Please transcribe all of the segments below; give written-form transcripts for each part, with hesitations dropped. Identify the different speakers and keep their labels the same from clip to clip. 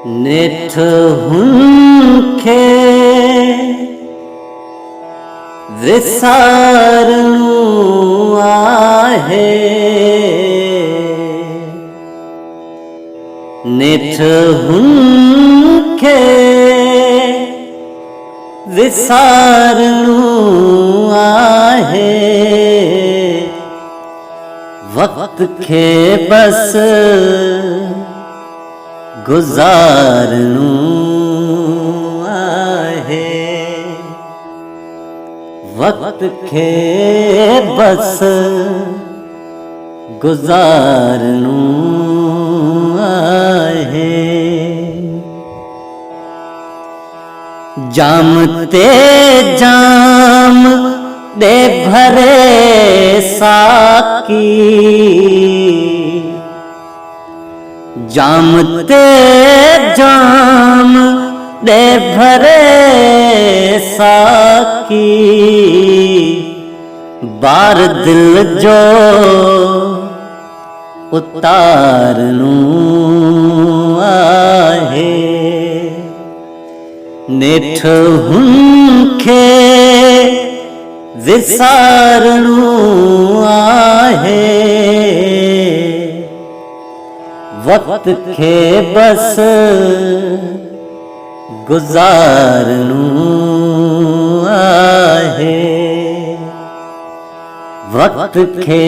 Speaker 1: नेठ हुनखे विसारणो आहे, नेठ हुनखे विसारणो आहे, वक्त खे बस गुजारणो आहे, वक्त खे बस गुजारणो आहे। जाम ते जाम दे भरे साकी, जाम ते जाम दे भरे साकी, बार दिल जो उतारणो आहे, नेठ हुनखे विसारणो आहे, वक्त खे बस गुजारणो आहे, वक्त खे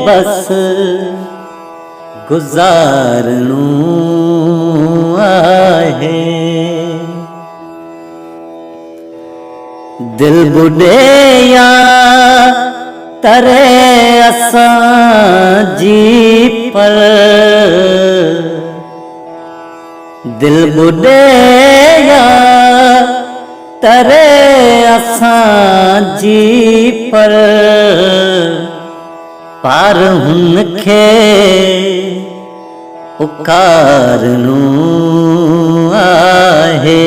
Speaker 1: बस गुजारणो आहे। दिल बुॾे या तरे असां जी पर, दिल बुॾे या तरे असां जी पर, पार हुनखे पुकारणो आहे,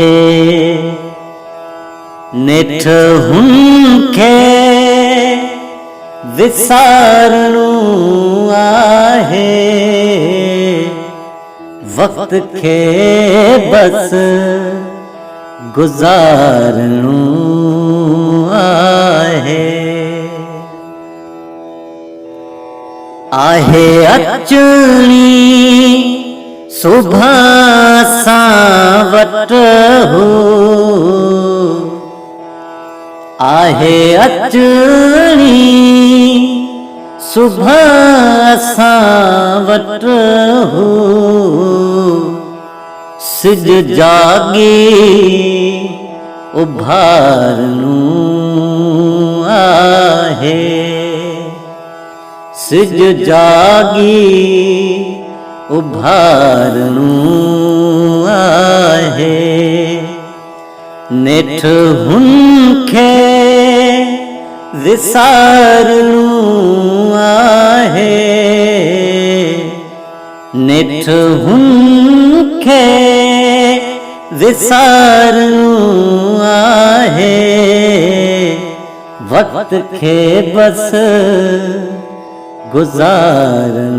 Speaker 1: नेठ हुनखे विसारणो आहे, वक्त खे बस गुजारणो आहे। आहे अचणी सुभां सां वट हो, आहे अचणी सुभां सां वट हो, सिज जागी उभारणो आहे, सिज जागी उभारणो आहे, नेठ हुनखे विसारणो आहे, नेठ हुनखे विसारणो आहे, वक्त खे बस गुजारणो